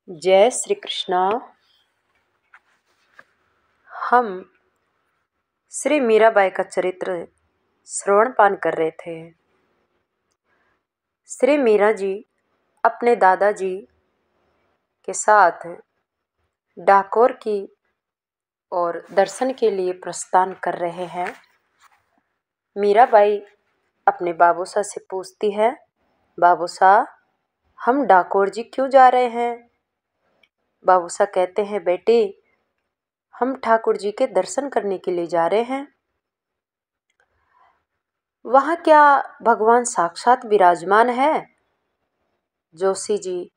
जय श्री कृष्णा। हम श्री मीराबाई का चरित्र श्रवणपान कर रहे थे। श्री मीरा जी अपने दादाजी के साथ डाकोर की और दर्शन के लिए प्रस्थान कर रहे हैं। मीराबाई अपने बाबूसा से पूछती है, बाबूसा हम डाकोर जी क्यों जा रहे हैं? बाबूसा कहते हैं, बेटी हम ठाकुर जी के दर्शन करने के लिए जा रहे हैं। वहाँ क्या भगवान साक्षात विराजमान है? जोशी जी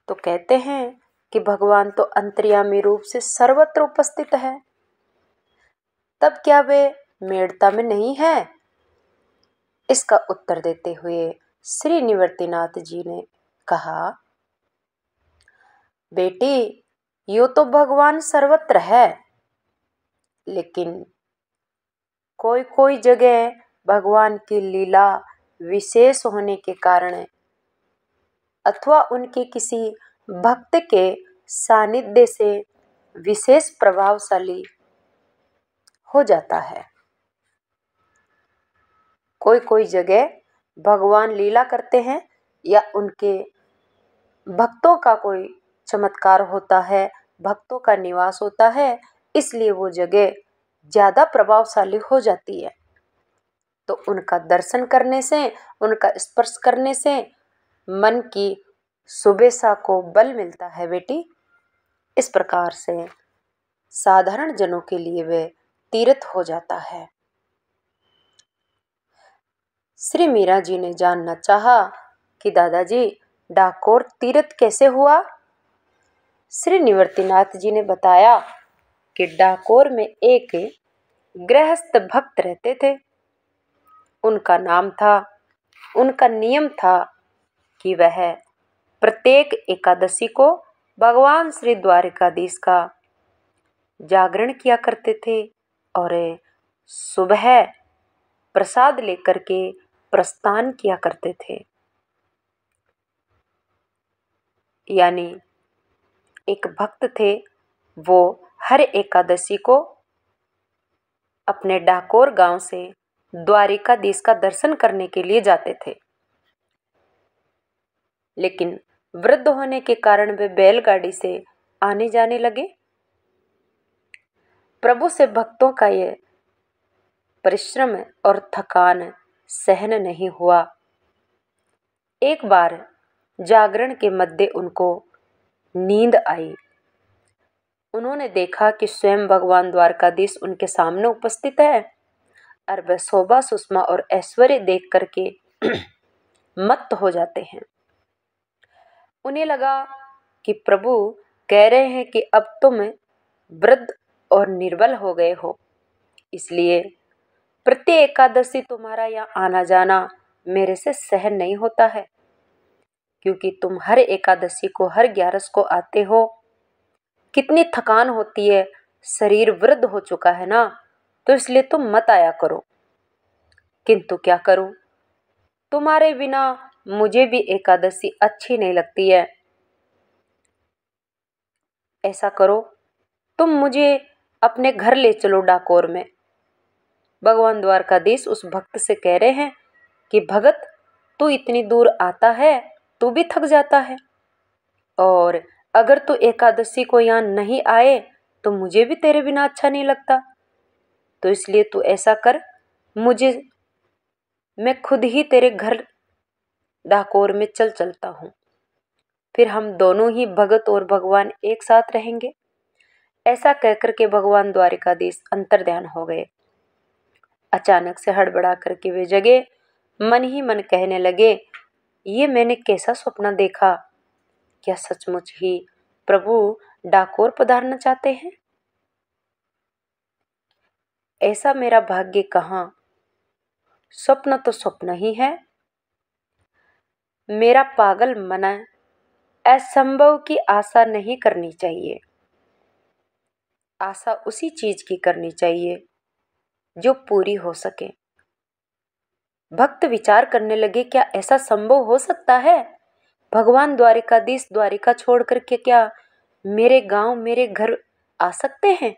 तो कहते हैं कि भगवान तो अंतर्यामी रूप से सर्वत्र उपस्थित है, तब क्या वे मेड़ता में नहीं है? इसका उत्तर देते हुए श्री निवर्तिनाथ जी ने कहा, बेटी यो तो भगवान सर्वत्र है, लेकिन कोई कोई जगह भगवान की लीला विशेष होने के कारण अथवा उनके किसी भक्त के सानिध्य से विशेष प्रभावशाली हो जाता है। कोई कोई जगह भगवान लीला करते हैं या उनके भक्तों का कोई चमत्कार होता है, भक्तों का निवास होता है, इसलिए वो जगह ज़्यादा प्रभावशाली हो जाती है। तो उनका दर्शन करने से, उनका स्पर्श करने से मन की सुबेसा को बल मिलता है बेटी। इस प्रकार से साधारण जनों के लिए वे तीर्थ हो जाता है। श्री मीरा जी ने जानना चाहा कि दादाजी डाकोर तीर्थ कैसे हुआ? श्री निवर्तिनाथ जी ने बताया कि डाकोर में एक गृहस्थ भक्त रहते थे। उनका नियम था कि वह प्रत्येक एकादशी को भगवान श्री द्वारिकाधीश का जागरण किया करते थे और सुबह प्रसाद लेकर के प्रस्थान किया करते थे। यानी एक भक्त थे, वो हर एकादशी को अपने डाकोर गांव से द्वारिकाधीश का दर्शन करने के लिए जाते थे, लेकिन वृद्ध होने के कारण वे बैलगाड़ी से आने जाने लगे। प्रभु से भक्तों का ये परिश्रम और थकान सहन नहीं हुआ। एक बार जागरण के मध्य उनको नींद आई। उन्होंने देखा कि स्वयं भगवान द्वारकाधीश उनके सामने उपस्थित है और वह शोभा सुषमा और ऐश्वर्य देख करके मत्त हो जाते हैं। उन्हें लगा कि प्रभु कह रहे हैं कि अब तुम वृद्ध और निर्बल हो गए हो, इसलिए प्रति एकादशी तुम्हारा यहाँ आना जाना मेरे से सहन नहीं होता है, क्योंकि तुम हर एकादशी को, हर 11 को आते हो। कितनी थकान होती है, शरीर वृद्ध हो चुका है ना, तो इसलिए तुम मत आया करो। किंतु क्या करूं, तुम्हारे बिना मुझे भी एकादशी अच्छी नहीं लगती है। ऐसा करो, तुम मुझे अपने घर ले चलो डाकोर में। भगवान द्वारकाधीश उस भक्त से कह रहे हैं कि भगत तू इतनी दूर आता है, तू भी थक जाता है, और अगर तू एकादशी को यहाँ नहीं आए तो मुझे भी तेरे बिना अच्छा नहीं लगता। तो इसलिए तू ऐसा कर, मैं खुद ही तेरे घर डाकोर में चलता हूँ, फिर हम दोनों ही भगत और भगवान एक साथ रहेंगे। ऐसा कहकर के भगवान द्वारिकाधीश अंतर्ध्यान हो गए। अचानक से हड़बड़ा करके वे जगे, मन ही मन कहने लगे, ये मैंने कैसा सपना देखा? क्या सचमुच ही प्रभु डाकोर पधारना चाहते हैं? ऐसा मेरा भाग्य कहाँ, स्वप्न तो स्वप्न ही है। मेरा पागल मन असंभव की आशा नहीं करनी चाहिए। आशा उसी चीज की करनी चाहिए जो पूरी हो सके। भक्त विचार करने लगे, क्या ऐसा संभव हो सकता है भगवान द्वारिकाधीश द्वारिका छोड़ करके क्या मेरे गांव मेरे घर आ सकते हैं?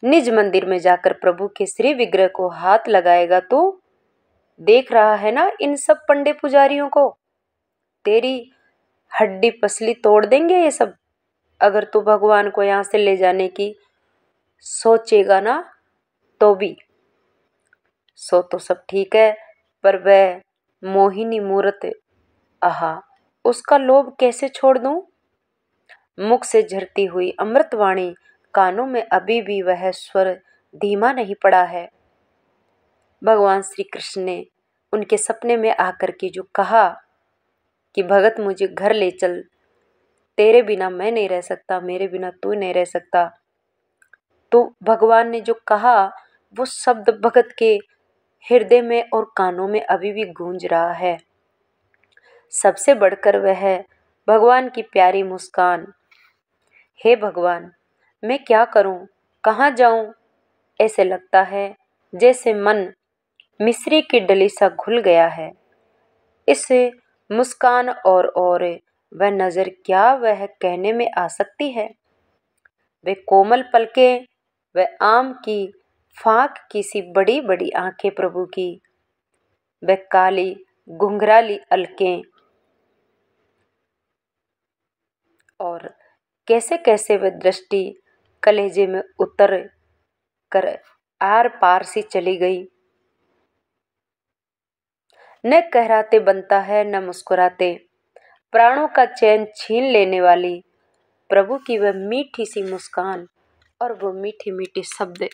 निज मंदिर में जाकर प्रभु के श्री विग्रह को हाथ लगाएगा तो देख रहा है ना इन सब पंडे पुजारियों को, तेरी हड्डी पसली तोड़ देंगे ये सब। अगर तू भगवान को यहाँ से ले जाने की सोचेगा ना तो भी सो तो सब ठीक है, पर वह मोहिनी मूर्त, आहा, उसका लोभ कैसे छोड़ दूं? मुख से झरती हुई अमृतवाणी, कानों में अभी भी वह स्वर धीमा नहीं पड़ा है। भगवान श्री कृष्ण ने उनके सपने में आकर के जो कहा कि भगत मुझे घर ले चल, तेरे बिना मैं नहीं रह सकता, मेरे बिना तू नहीं रह सकता, तो भगवान ने जो कहा वो शब्द भगत के हृदय में और कानों में अभी भी गूंज रहा है। सबसे बढ़कर वह भगवान की प्यारी मुस्कान। हे भगवान, मैं क्या करूं, कहाँ जाऊं? ऐसे लगता है जैसे मन मिस्री की डली सा घुल गया है। इस मुस्कान और वह नजर, क्या वह कहने में आ सकती है? वे कोमल पलकें, वह आम की फाक की सी बड़ी बड़ी आंखें प्रभु की, वह काली घुंघराली अलकें, और कैसे कैसे वह दृष्टि कलेजे में उतर कर आर पार सी चली गई। न कहराते बनता है न मुस्कुराते, प्राणों का चैन छीन लेने वाली प्रभु की वह मीठी सी मुस्कान और वो मीठे मीठे शब्द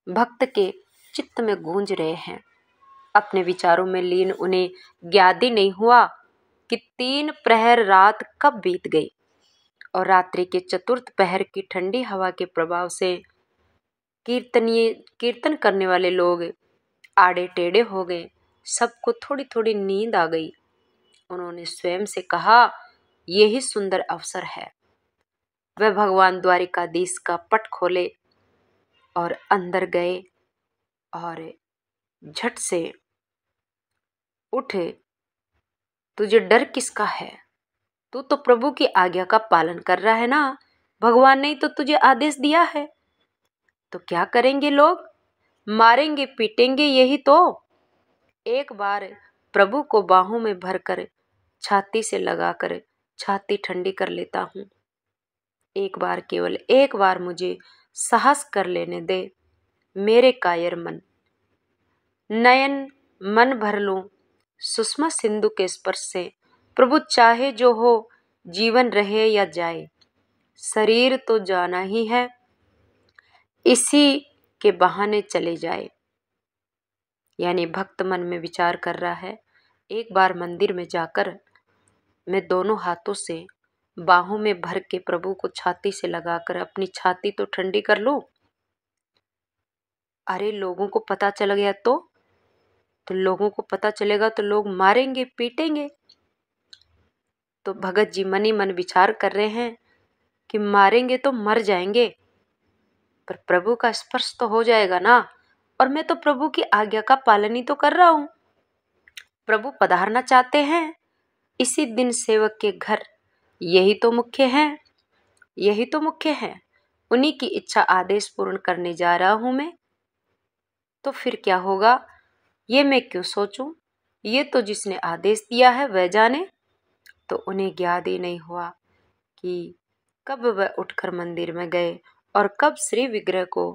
भक्त के चित्त में गूंज रहे हैं। अपने विचारों में लीन उन्हें ज्ञात ही नहीं हुआ कि 3 प्रहर रात कब बीत गई और रात्रि के चतुर्थ पहर की ठंडी हवा के प्रभाव से कीर्तन करने वाले लोग आड़े टेढ़े हो गए। सबको थोड़ी थोड़ी नींद आ गई। उन्होंने स्वयं से कहा, यही सुंदर अवसर है। वह भगवान द्वारिकाधीश का पट खोले और अंदर गए और झट से उठे। तुझे डर किसका है? तू तो प्रभु की आज्ञा का पालन कर रहा है ना। भगवान ने तो तुझे आदेश दिया है। तो क्या करेंगे लोग? मारेंगे पीटेंगे, यही तो। एक बार प्रभु को बाहों में भरकर छाती से लगाकर छाती ठंडी कर लेता हूँ। एक बार, केवल एक बार मुझे साहस कर लेने दे मेरे कायर मन। नयन मन भर लूं सुषमा सिंधु के स्पर्श से। प्रभु चाहे जो हो, जीवन रहे या जाए, शरीर तो जाना ही है, इसी के बहाने चले जाए। यानी भक्त मन में विचार कर रहा है, एक बार मंदिर में जाकर मैं दोनों हाथों से बाहों में भर के प्रभु को छाती से लगाकर अपनी छाती तो ठंडी कर लूं। अरे लोगों को पता चल गया तो लोगों को पता चलेगा तो लोग मारेंगे पीटेंगे। तो भगत जी मन ही मन विचार कर रहे हैं कि मारेंगे तो मर जाएंगे, पर प्रभु का स्पर्श तो हो जाएगा ना। और मैं तो प्रभु की आज्ञा का पालन ही तो कर रहा हूं। प्रभु पधारना चाहते हैं इसी दिन सेवक के घर, यही तो मुख्य है, यही तो मुख्य है। उन्हीं की इच्छा आदेश पूर्ण करने जा रहा हूं मैं। तो फिर क्या होगा ये मैं क्यों सोचूं? ये तो जिसने आदेश दिया है वह जाने। तो उन्हें ज्ञात ही नहीं हुआ कि कब वह उठकर मंदिर में गए और कब श्री विग्रह को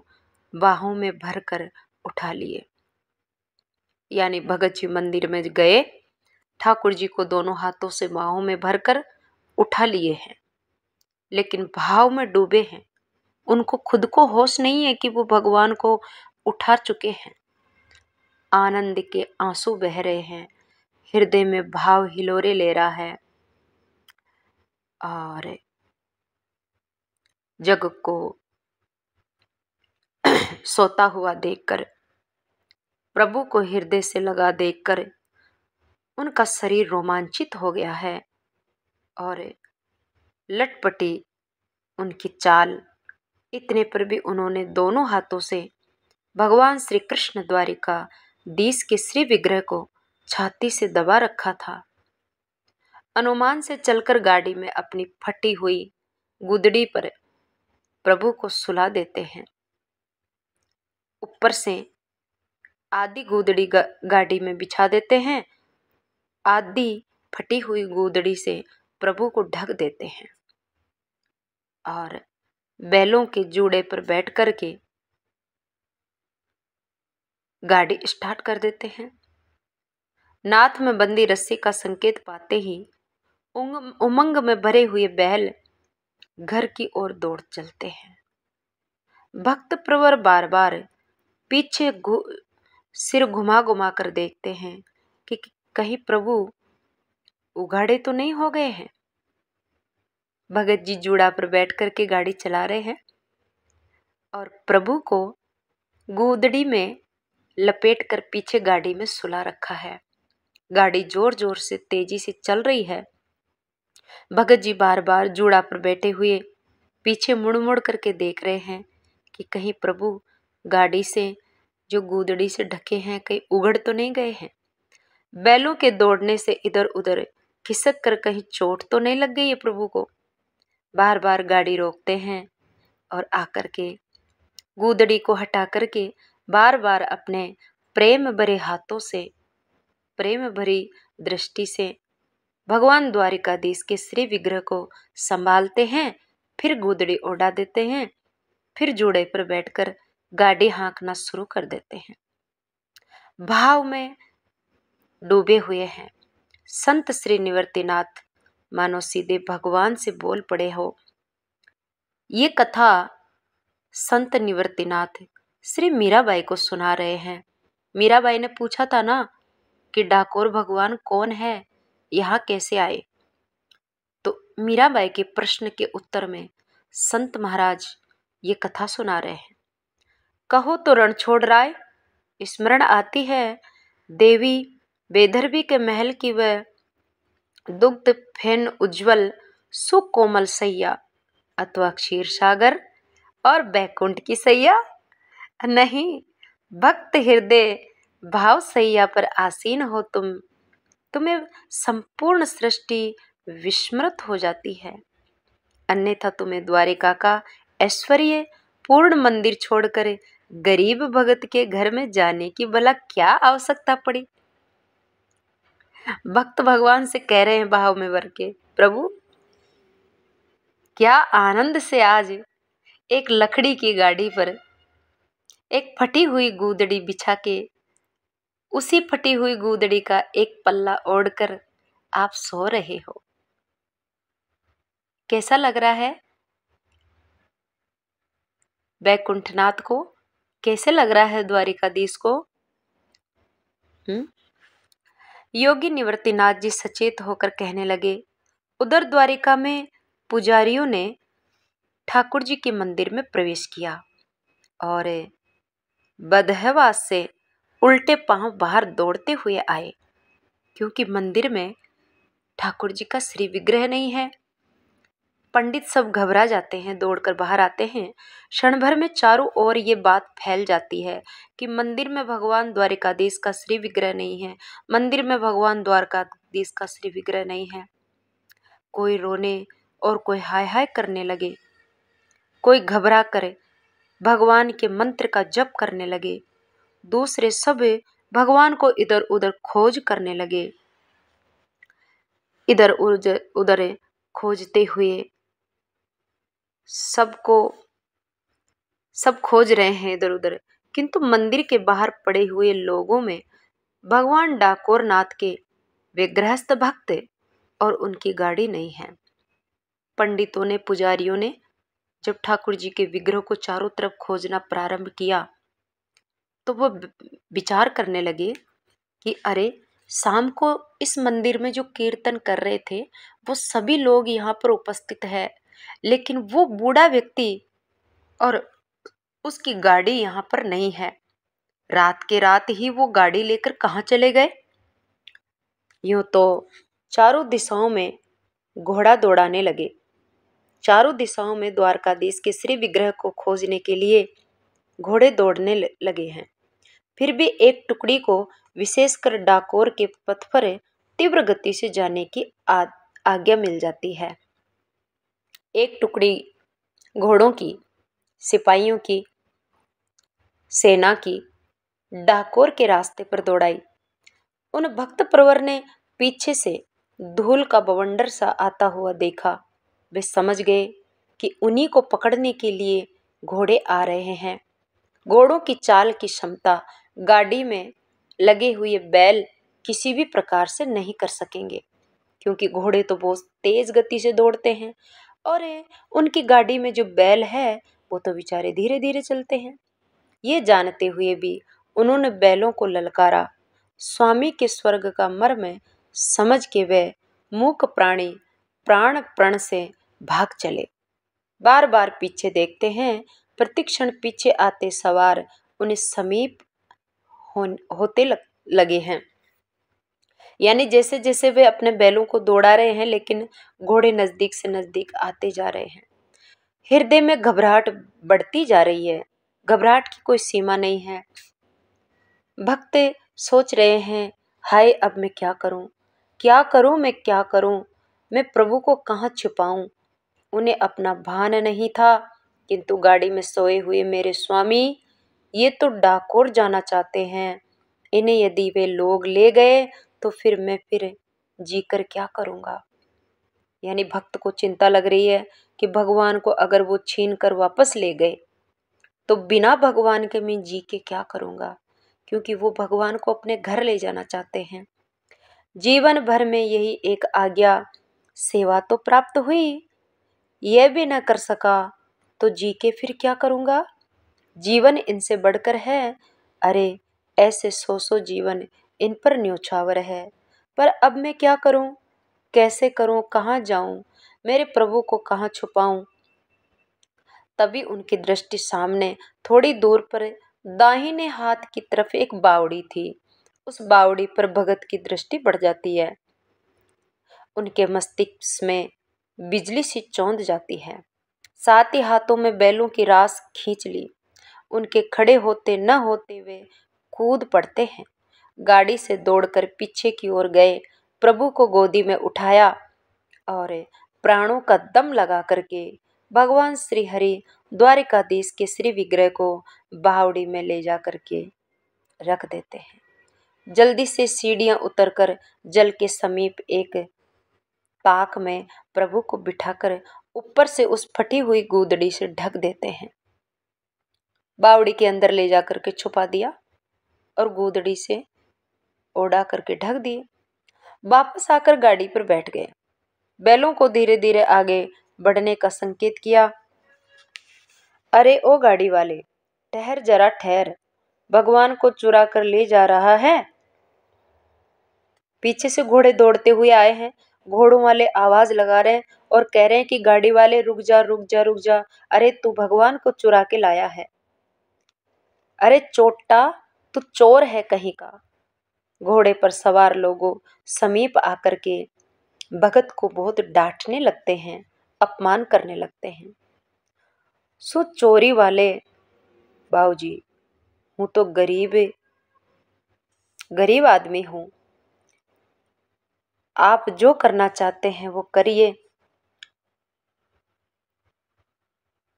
बाहों में भरकर उठा लिए। यानी भगत जी मंदिर में गए, ठाकुर जी को दोनों हाथों से बाहों में भरकर उठा लिए हैं, लेकिन भाव में डूबे हैं। उनको खुद को होश नहीं है कि वो भगवान को उठा चुके हैं। आनंद के आंसू बह रहे हैं, हृदय में भाव हिलोरे ले रहा है और जग को सोता हुआ देखकर, प्रभु को हृदय से लगा देखकर उनका शरीर रोमांचित हो गया है और लटपटी उनकी चाल। इतने पर भी उन्होंने दोनों हाथों से भगवान श्री कृष्ण द्वारिकाधीश के श्री विग्रह को छाती से दबा रखा था। अनुमान से चलकर गाड़ी में अपनी फटी हुई गुदड़ी पर प्रभु को सुला देते हैं। ऊपर से आधी गुदड़ी गाड़ी में बिछा देते हैं, आधी फटी हुई गुदड़ी से प्रभु को ढक देते हैं और बैलों के जूड़े पर बैठ कर के गाड़ी स्टार्ट कर देते हैं। नाथ में बंदी रस्सी का संकेत पाते ही उमंग में भरे हुए बैल घर की ओर दौड़ चलते हैं। भक्त प्रवर बार बार पीछे सिर घुमा घुमा कर देखते हैं कि कहीं प्रभु उघाड़े तो नहीं हो गए हैं। भगत जी जूड़ा पर बैठ करके गाड़ी चला रहे हैं और प्रभु को गोदड़ी में लपेट कर पीछे गाड़ी में सुला रखा है। गाड़ी जोर जोर से तेजी से चल रही है। भगत जी बार बार जूड़ा पर बैठे हुए पीछे मुड़ मुड़ करके देख रहे हैं कि कहीं प्रभु गाड़ी से जो गोदड़ी से ढके हैं कहीं उगड़ तो नहीं गए हैं। बैलों के दौड़ने से इधर उधर खिसक कर कहीं चोट तो नहीं लग गई है प्रभु को। बार बार गाड़ी रोकते हैं और आकर के गोदड़ी को हटा करके बार बार अपने प्रेम भरे हाथों से, प्रेम भरी दृष्टि से भगवान द्वारिकाधीश के श्री विग्रह को संभालते हैं, फिर गोदड़ी उड़ा देते हैं, फिर जूड़े पर बैठकर गाड़ी हाँकना शुरू कर देते हैं। भाव में डूबे हुए हैं। संत श्री निवर्तिनाथ मानो सीधे भगवान से बोल पड़े हो। ये कथा संत निवर्तिनाथ श्री मीराबाई को सुना रहे हैं। मीराबाई ने पूछा था ना कि डाकोर भगवान कौन है, यहाँ कैसे आए। तो मीराबाई के प्रश्न के उत्तर में संत महाराज ये कथा सुना रहे हैं। कहो तो रणछोड़ राय, स्मरण आती है देवी बेदरबी के महल की वह दुग्ध फेन उज्जवल सुकोमल सैया, अथवा क्षीर सागर और बैकुंठ की सैया। नहीं, भक्त हृदय भाव सैया पर आसीन हो तुम्हें संपूर्ण सृष्टि विस्मृत हो जाती है। अन्यथा तुम्हें द्वारिका का ऐश्वर्य पूर्ण मंदिर छोड़कर गरीब भगत के घर में जाने की भला क्या आवश्यकता पड़ी। भक्त भगवान से कह रहे हैं भाव में भर के, प्रभु क्या आनंद से आज एक लकड़ी की गाड़ी पर एक फटी हुई गूदड़ी बिछा के उसी फटी हुई गूदड़ी का एक पल्ला ओढ़कर आप सो रहे हो। कैसा लग रहा है बैकुंठनाथ को, कैसे लग रहा है द्वारिकाधीश को। योगी निवर्तिनाथ जी सचेत होकर कहने लगे, उधर द्वारिका में पुजारियों ने ठाकुर जी के मंदिर में प्रवेश किया और बदहवास से उल्टे पांव बाहर दौड़ते हुए आए, क्योंकि मंदिर में ठाकुर जी का श्री विग्रह नहीं है। पंडित सब घबरा जाते हैं, दौड़कर बाहर आते हैं। क्षण भर में चारों ओर ये बात फैल जाती है कि मंदिर में भगवान द्वारिकाधीश का श्री विग्रह नहीं है, मंदिर में भगवान द्वारकाधीश का श्री विग्रह नहीं है। कोई रोने और कोई हाय हाय करने लगे, कोई घबरा कर भगवान के मंत्र का जप करने लगे, दूसरे सब भगवान को इधर उधर खोज करने लगे। इधर उधर खोजते हुए सब खोज रहे हैं इधर उधर, किंतु मंदिर के बाहर पड़े हुए लोगों में भगवान डाकोर नाथ के विग्रहस्थ भक्त और उनकी गाड़ी नहीं है। पंडितों ने, पुजारियों ने जब ठाकुर जी के विग्रह को चारों तरफ खोजना प्रारंभ किया तो वो विचार करने लगे कि अरे, शाम को इस मंदिर में जो कीर्तन कर रहे थे वो सभी लोग यहाँ पर उपस्थित है, लेकिन वो बूढ़ा व्यक्ति और उसकी गाड़ी यहाँ पर नहीं है। रात के रात ही वो गाड़ी लेकर कहाँ चले गए। यूं तो चारों दिशाओं में घोड़ा दौड़ाने लगे। चारों दिशाओं में द्वारकाधीश के श्री विग्रह को खोजने के लिए घोड़े दौड़ने लगे हैं। फिर भी एक टुकड़ी को विशेषकर डाकोर के पथ पर तीव्र गति से जाने की आज्ञा मिल जाती है। एक टुकड़ी घोड़ों की, सिपाहियों की, सेना की डाकोर के रास्ते पर दौड़ाई। उन भक्त प्रवर ने पीछे से धूल का बवंडर सा आता हुआ देखा। वे समझ गए कि उन्हीं को पकड़ने के लिए घोड़े आ रहे हैं। घोड़ों की चाल की क्षमता गाड़ी में लगे हुए बैल किसी भी प्रकार से नहीं कर सकेंगे, क्योंकि घोड़े तो बहुत तेज गति से दौड़ते हैं और उनकी गाड़ी में जो बैल है वो तो बेचारे धीरे धीरे चलते हैं। ये जानते हुए भी उन्होंने बैलों को ललकारा। स्वामी के स्वर्ग का मर्म समझ के वे मूक प्राणी प्राण प्रण से भाग चले। बार बार पीछे देखते हैं, प्रतिक्षण पीछे आते सवार उन्हें समीप होते लगे हैं। यानी जैसे जैसे वे अपने बैलों को दौड़ा रहे हैं, लेकिन घोड़े नजदीक से नजदीक आते जा रहे हैं। हृदय में घबराहट बढ़ती जा रही है। घबराहट की कोई सीमा नहीं है। भक्त सोच रहे हैं, हाय अब मैं क्या करूं, क्या करूं, मैं क्या करूं, मैं प्रभु को कहाँ छुपाऊं। उन्हें अपना भान नहीं था, किंतु गाड़ी में सोए हुए मेरे स्वामी ये तो डाकोर जाना चाहते हैं। इन्हें यदि वे लोग ले गए तो फिर मैं जीकर क्या करूंगा। यानी भक्त को चिंता लग रही है कि भगवान को अगर वो छीन कर वापस ले गए तो बिना भगवान के मैं जी के क्या करूंगा, क्योंकि वो भगवान को अपने घर ले जाना चाहते हैं। जीवन भर में यही एक आज्ञा, सेवा तो प्राप्त हुई, यह भी न कर सका तो जी के फिर क्या करूंगा। जीवन इनसे बढ़कर है। अरे ऐसे सौ जीवन इन पर न्योछावर है। पर अब मैं क्या करूं, कैसे करूं, कहाँ जाऊं, मेरे प्रभु को कहाँ छुपाऊं। तभी उनकी दृष्टि सामने थोड़ी दूर पर दाहिने हाथ की तरफ एक बावड़ी थी। उस बावड़ी पर भगत की दृष्टि बढ़ जाती है। उनके मस्तिष्क में बिजली सी चौंध जाती है। साथ ही हाथों में बैलों की रास खींच ली। उनके खड़े होते न होते वे कूद पड़ते हैं। गाड़ी से दौड़कर पीछे की ओर गए, प्रभु को गोदी में उठाया और प्राणों का दम लगा करके भगवान श्री हरि द्वारिकाधीश के श्री विग्रह को बावड़ी में ले जा करके रख देते हैं। जल्दी से सीढ़ियां उतरकर जल के समीप एक ताक में प्रभु को बिठाकर ऊपर से उस फटी हुई गूदड़ी से ढक देते हैं। बावड़ी के अंदर ले जा करके छुपा दिया और गूदड़ी से ओढ़ा करके ढक दिए। वापस आकर गाड़ी पर बैठ गए। बैलों को धीरे धीरे आगे बढ़ने का संकेत किया। अरे ओ गाड़ी वाले, ठहर जरा ठहर, भगवान को चुरा कर ले जा रहा है। पीछे से घोड़े दौड़ते हुए आए हैं। घोड़ों वाले आवाज लगा रहे हैं और कह रहे हैं कि गाड़ी वाले रुक जा रुक जा रुक जा, अरे तू भगवान को चुरा के लाया है, अरे चोट्टा तू चोर है कहीं का। घोड़े पर सवार लोगों समीप आकर के भगत को बहुत डांटने लगते हैं, अपमान करने लगते हैं। सो चोरी वाले बाबूजी, हूं तो गरीब आदमी हूं, आप जो करना चाहते हैं वो करिए।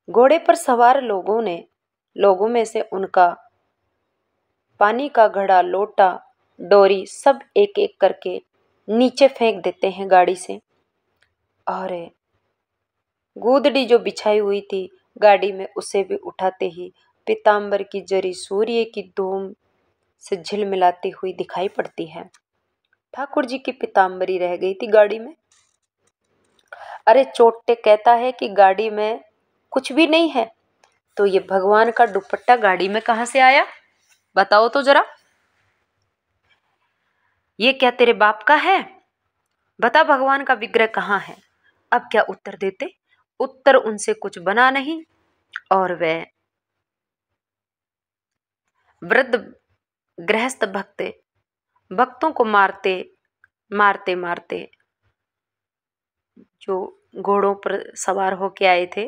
घोड़े पर सवार लोगों में से उनका पानी का घड़ा, लोटा, डोरी सब एक एक करके नीचे फेंक देते हैं गाड़ी से। और गूदड़ी जो बिछाई हुई थी गाड़ी में उसे भी उठाते ही पीताम्बर की जरी सूर्य की धूम से झिलमिलाती हुई दिखाई पड़ती है। ठाकुर जी की पीताम्बरी रह गई थी गाड़ी में। अरे चोट्टे कहता है कि गाड़ी में कुछ भी नहीं है, तो ये भगवान का दुपट्टा गाड़ी में कहां से आया, बताओ तो जरा। ये क्या तेरे बाप का है, बता भगवान का विग्रह कहाँ है। अब क्या उत्तर देते, उत्तर उनसे कुछ बना नहीं। और वह वृद्ध गृहस्थ भक्तों को मारते मारते मारते, जो घोड़ों पर सवार होके आए थे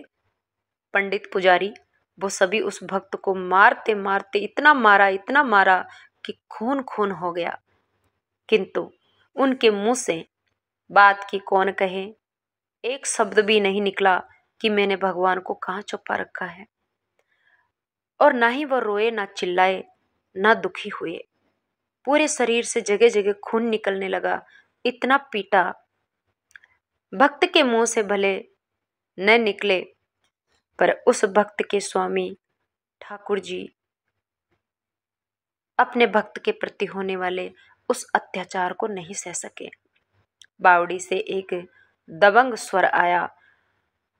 पंडित पुजारी, वो सभी उस भक्त को मारते मारते इतना मारा कि खून खून हो गया। किंतु उनके मुंह से बात की कौन कहे। एक शब्द भी नहीं निकला कि मैंने भगवान को कहाँ छुपा रखा है। और ना ही वह रोए, ना चिल्लाए, ना दुखी हुए। पूरे शरीर से जगह जगह खून निकलने लगा। इतना पीटा, भक्त के मुंह से भले न निकले, पर उस भक्त के स्वामी ठाकुर जी अपने भक्त के प्रति होने वाले उस अत्याचार को नहीं सह सके। बावड़ी से एक दबंग स्वर आया।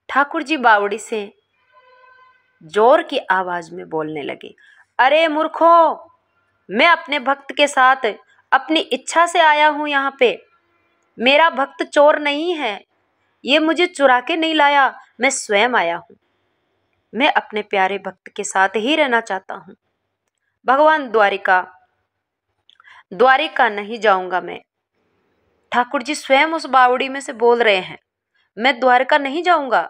ठाकुर जी बावड़ी से जोर की आवाज में बोलने लगे, अरे मूर्खों, मैं अपने भक्त के साथ अपनी इच्छा से आया हूं यहाँ पे। मेरा भक्त चोर नहीं है, ये मुझे चुरा के नहीं लाया, मैं स्वयं आया हूं। मैं अपने प्यारे भक्त के साथ ही रहना चाहता हूं। भगवान द्वारिका नहीं जाऊंगा मैं। ठाकुर जी स्वयं उस बावड़ी में से बोल रहे हैं, मैं द्वारका नहीं जाऊंगा।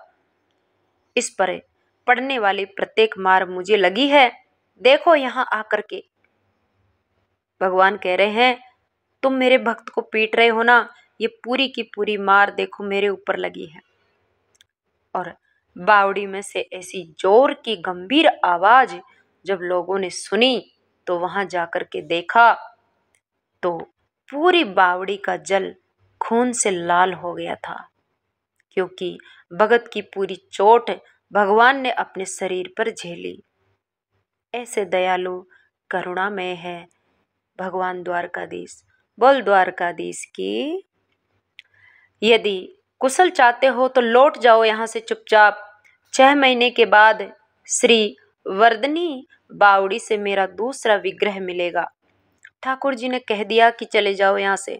इस पर पड़ने वाली प्रत्येक मार मुझे लगी है, देखो यहां आकर के। भगवान कह रहे हैं, तुम मेरे भक्त को पीट रहे हो ना, ये पूरी की पूरी मार देखो मेरे ऊपर लगी है। और बावड़ी में से ऐसी जोर की गंभीर आवाज जब लोगों ने सुनी तो वहां जाकर के देखा तो पूरी बावड़ी का जल खून से लाल हो गया था, क्योंकि भगत की पूरी चोट भगवान ने अपने शरीर पर झेली। ऐसे दयालु करुणामय है भगवान द्वारकाधीश। बोल द्वारकाधीश की। यदि कुशल चाहते हो तो लौट जाओ यहाँ से चुपचाप। 6 महीने के बाद श्री वर्दनी बावड़ी से मेरा दूसरा विग्रह मिलेगा। ठाकुर जी ने कह दिया कि चले जाओ यहाँ से।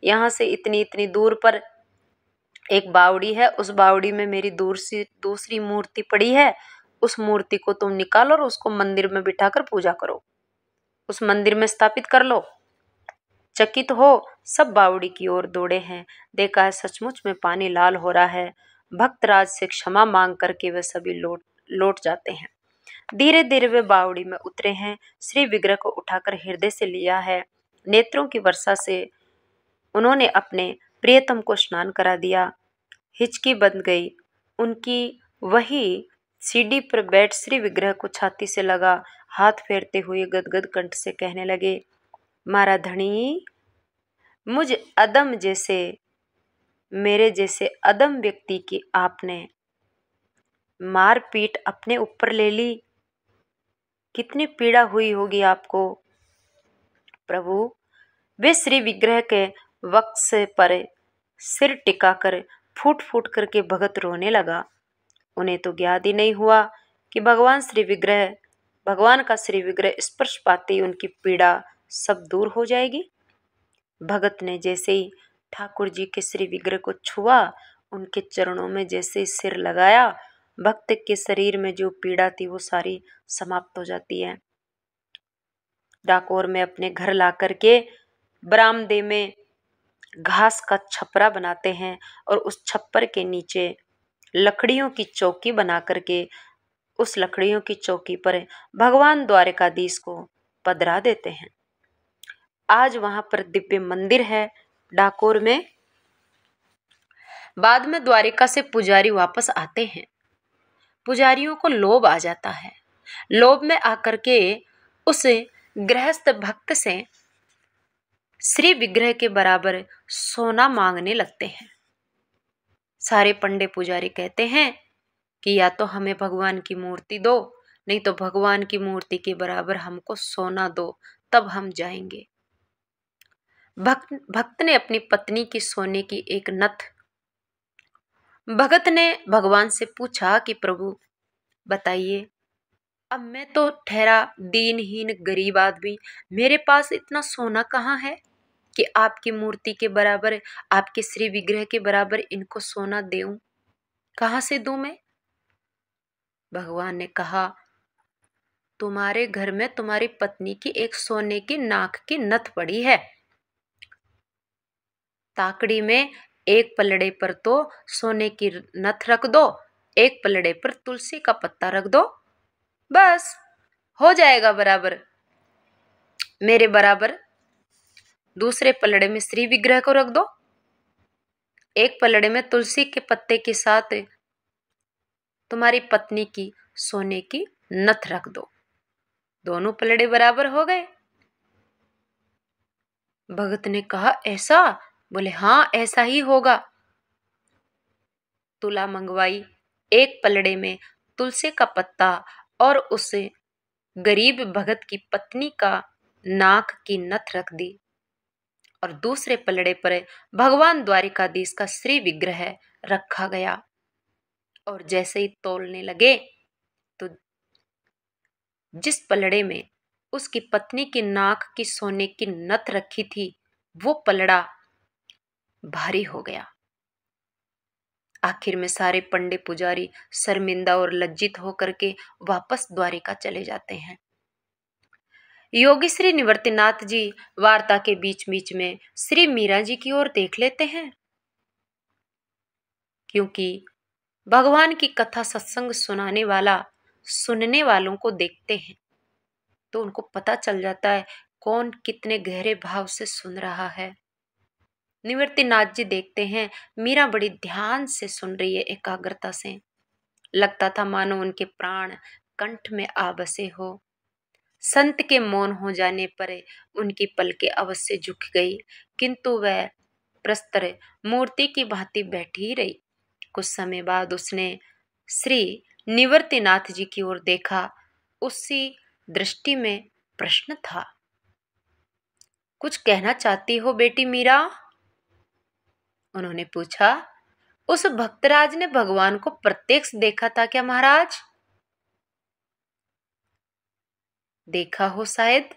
यहाँ से इतनी इतनी दूर पर एक बावड़ी है, उस बावड़ी में मेरी दूसरी मूर्ति पड़ी है। उस मूर्ति को तुम निकालो और उसको मंदिर में बिठाकर पूजा करो, उस मंदिर में स्थापित कर लो। चकित हो सब बावड़ी की ओर दौड़े हैं। देखा है सचमुच में पानी लाल हो रहा है। भक्तराज से क्षमा मांग करके वे सभी लौट जाते हैं। धीरे धीरे वे बावड़ी में उतरे हैं। श्री विग्रह को उठाकर हृदय से लिया है। नेत्रों की वर्षा से उन्होंने अपने प्रियतम को स्नान करा दिया। हिचकी बंध गई उनकी। वही सीढ़ी पर बैठ श्री विग्रह को छाती से लगा हाथ फेरते हुए गदगद कंठ से कहने लगे, मारा धनी, मुझ अदम जैसे, मेरे जैसे अदम व्यक्ति की आपने मारपीट अपने ऊपर ले ली। कितनी पीड़ा हुई होगी आपको। प्रभु, वे श्री विग्रह के वक्ष पर सिर टिकाकर फूट फूट करके भगत रोने लगा। उन्हें तो ज्ञात ही नहीं हुआ कि भगवान का श्री विग्रह स्पर्श पाते ही उनकी पीड़ा सब दूर हो जाएगी। भगत ने जैसे ही ठाकुर जी के श्री विग्रह को छुआ, उनके चरणों में जैसे ही सिर लगाया, भक्त के शरीर में जो पीड़ा थी वो सारी समाप्त हो जाती है। डाकोर में अपने घर ला करके बरामदे में घास का छपरा बनाते हैं और उस छप्पर के नीचे लकड़ियों की चौकी बना करके उस लकड़ियों की चौकी पर भगवान द्वारकाधीश को पधरा देते हैं। आज वहां पर दिव्य मंदिर है डाकोर में। बाद में द्वारिका से पुजारी वापस आते हैं। पुजारियों को लोभ आ जाता है। लोभ में आकर के उस गृहस्थ भक्त से श्री विग्रह के बराबर सोना मांगने लगते हैं। सारे पंडे पुजारी कहते हैं कि या तो हमें भगवान की मूर्ति दो, नहीं तो भगवान की मूर्ति के बराबर हमको सोना दो, तब हम जाएंगे। भक्त ने अपनी पत्नी की सोने की एक नथ, भगत ने भगवान से पूछा कि प्रभु बताइए, अब मैं तो ठहरा दीनहीन गरीब आदमी, मेरे पास इतना सोना कहाँ है कि आपकी मूर्ति के बराबर, आपके श्री विग्रह के बराबर इनको सोना दूं? कहाँ से दूं मैं? भगवान ने कहा, तुम्हारे घर में तुम्हारी पत्नी की एक सोने की नाक की नथ पड़ी है। ताकड़ी में एक पलड़े पर तो सोने की नथ रख दो, एक पलड़े पर तुलसी का पत्ता रख दो, बस हो जाएगा बराबर मेरे बराबर। दूसरे पलड़े में श्री विग्रह को रख दो। एक पलड़े में तुलसी के पत्ते के साथ तुम्हारी पत्नी की सोने की नथ रख दो। दोनों पलड़े बराबर हो गए। भगत ने कहा, ऐसा? बोले, हाँ, ऐसा ही होगा। तुला मंगवाई। एक पलड़े में तुलसी का पत्ता और उसे गरीब भगत की पत्नी का नाक की नथ रख दी और दूसरे पलड़े पर भगवान द्वारिकाधीश का श्री विग्रह रखा गया। और जैसे ही तोलने लगे तो जिस पलड़े में उसकी पत्नी की नाक की सोने की नथ रखी थी वो पलड़ा भारी हो गया। आखिर में सारे पंडे पुजारी शर्मिंदा और लज्जित होकर के वापस द्वारिका चले जाते हैं। योगी श्री निवृत्तिनाथ जी वार्ता के बीच बीच में श्री मीरा जी की ओर देख लेते हैं, क्योंकि भगवान की कथा सत्संग सुनाने वाला सुनने वालों को देखते हैं तो उनको पता चल जाता है कौन कितने गहरे भाव से सुन रहा है। निवृत्तिनाथ जी देखते हैं मीरा बड़ी ध्यान से सुन रही है, एकाग्रता से। लगता था मानो उनके प्राण कंठ में आ बसे हो। संत के मौन हो जाने पर उनकी पलकें अवश्य झुक गई, किंतु वह प्रस्तर मूर्ति की भांति बैठी ही रही। कुछ समय बाद उसने श्री निवृत्तिनाथ जी की ओर देखा। उसी दृष्टि में प्रश्न था। कुछ कहना चाहती हो बेटी मीरा? उन्होंने पूछा। उस भक्तराज ने भगवान को प्रत्यक्ष देखा था क्या महाराज? देखा हो शायद।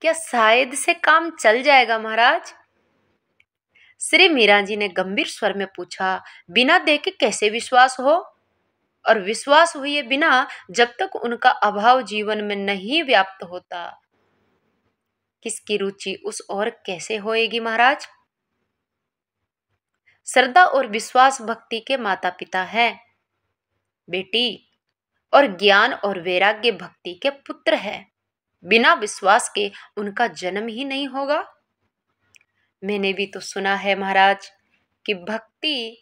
क्या शायद से काम चल जाएगा महाराज? श्री मीरा जी ने गंभीर स्वर में पूछा। बिना देखे कैसे विश्वास हो? और विश्वास हुए बिना जब तक उनका अभाव जीवन में नहीं व्याप्त होता, किसकी रुचि उस ओर कैसे होएगी महाराज? श्रद्धा और विश्वास भक्ति के माता पिता है बेटी, और ज्ञान और वैराग्य भक्ति के पुत्र है। बिना विश्वास के उनका जन्म ही नहीं होगा। मैंने भी तो सुना है महाराज कि भक्ति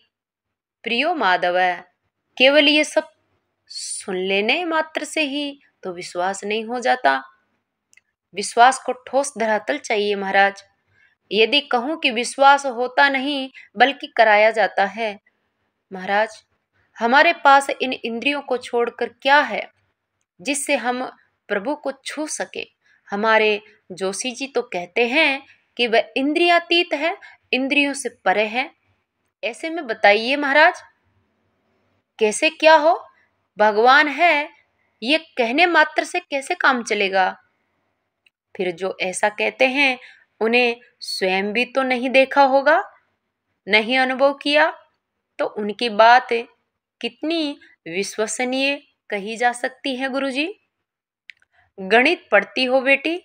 प्रियो माधव है, केवल ये सब सुन लेने मात्र से ही तो विश्वास नहीं हो जाता। विश्वास को ठोस धरातल चाहिए महाराज। यदि कहूं कि विश्वास होता नहीं बल्कि कराया जाता है, महाराज हमारे पास इन इंद्रियों को छोड़कर क्या है जिससे हम प्रभु को छू सके? हमारे जोशी जी तो कहते हैं कि वह इंद्रियातीत है, इंद्रियों से परे है। ऐसे में बताइए महाराज कैसे क्या हो? भगवान है ये कहने मात्र से कैसे काम चलेगा? फिर जो ऐसा कहते हैं उन्हें स्वयं भी तो नहीं देखा होगा, नहीं अनुभव किया, तो उनकी बात कितनी विश्वसनीय कही जा सकती है गुरुजी? गणित पढ़ती हो बेटी?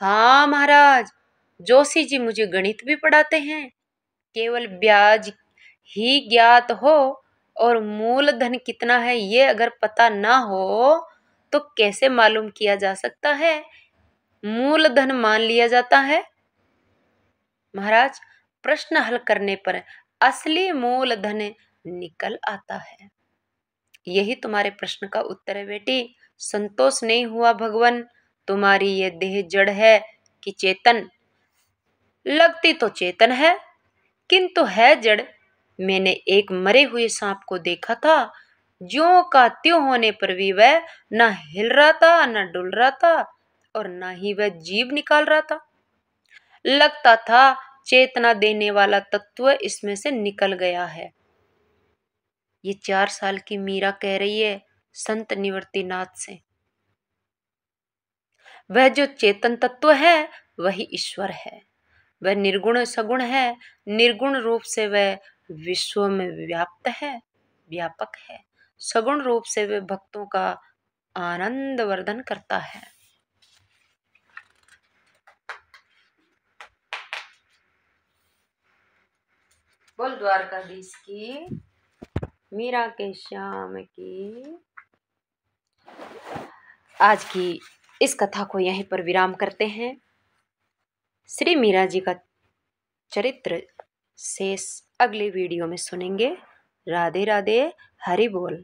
हाँ महाराज, जोशी जी मुझे गणित भी पढ़ाते हैं। केवल ब्याज ही ज्ञात हो और मूलधन कितना है ये अगर पता ना हो तो कैसे मालूम किया जा सकता है? मूलधन मान लिया जाता है। महाराज प्रश्न हल करने पर असली मूलधन निकल आता है। यही तुम्हारे प्रश्न का उत्तर है बेटी। संतोष नहीं हुआ भगवान, तुम्हारी ये देह जड़ है कि चेतन? लगती तो चेतन है किंतु है जड़। मैंने एक मरे हुए सांप को देखा था, ज्यों का त्यों होने पर भी वह न हिल रहा था, न डुल रहा था और न ही वह जीभ निकाल रहा था। लगता था चेतना देने वाला तत्व इसमें से निकल गया है। ये 4 साल की मीरा कह रही है संत निवृत्तिनाथ से। वह जो चेतन तत्व है वही ईश्वर है। वह निर्गुण सगुण है। निर्गुण रूप से वह विश्व में व्याप्त है, व्यापक है। सगुण रूप से वह भक्तों का आनंद वर्धन करता है। बोल द्वारकाधीश की, मीरा के श्याम की। आज की इस कथा को यहीं पर विराम करते हैं। श्री मीरा जी का चरित्र शेष अगले वीडियो में सुनेंगे। राधे राधे, हरि बोल।